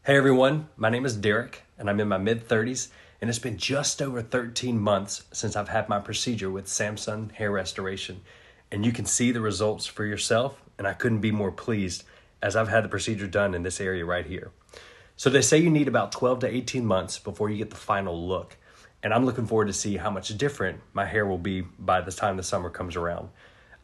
Hey everyone, my name is Derek and I'm in my mid-30s and it's been just over 13 months since I've had my procedure with Samson Hair Restoration. And you can see the results for yourself and I couldn't be more pleased as I've had the procedure done in this area right here. So they say you need about 12 to 18 months before you get the final look. And I'm looking forward to see how much different my hair will be by the time the summer comes around.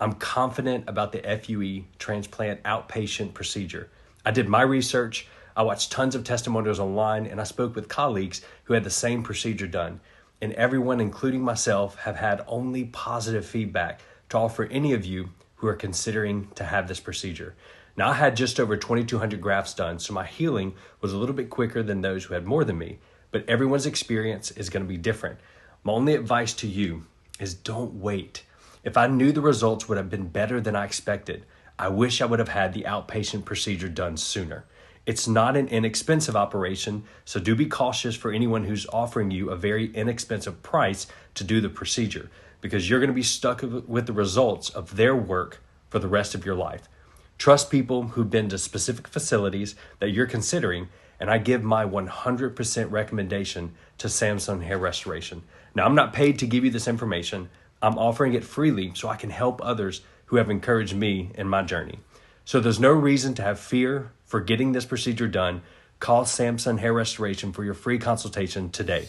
I'm confident about the FUE transplant outpatient procedure. I did my research, I watched tons of testimonials online, and I spoke with colleagues who had the same procedure done. And everyone, including myself, have had only positive feedback to offer any of you who are considering to have this procedure. Now, I had just over 2,200 grafts done, so my healing was a little bit quicker than those who had more than me, but everyone's experience is going to be different. My only advice to you is don't wait. If I knew the results would have been better than I expected, I wish I would have had the outpatient procedure done sooner. It's not an inexpensive operation, so do be cautious for anyone who's offering you a very inexpensive price to do the procedure, because you're going to be stuck with the results of their work for the rest of your life. Trust people who've been to specific facilities that you're considering, and I give my 100% recommendation to Samson Hair Restoration. Now, I'm not paid to give you this information. I'm offering it freely so I can help others who have encouraged me in my journey. So there's no reason to have fear for getting this procedure done. Call Samson Hair Restoration for your free consultation today.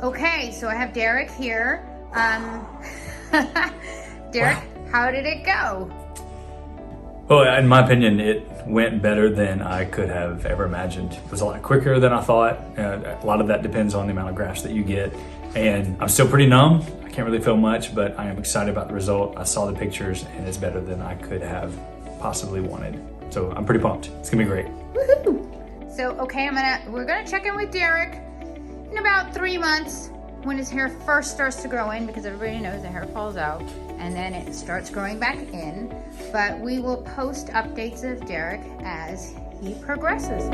Okay, so I have Derek here. Derek, how did it go? Well, in my opinion, it went better than I could have ever imagined. It was a lot quicker than I thought. A lot of that depends on the amount of grafts that you get. And I'm still pretty numb. I can't really feel much, but I am excited about the result. I saw the pictures and it's better than I could have possibly wanted. So I'm pretty pumped. It's gonna be great. Woohoo! So, okay, we're gonna check in with Derek in about 3 months when his hair first starts to grow in, because everybody knows the hair falls out and then it starts growing back in. But we will post updates of Derek as he progresses.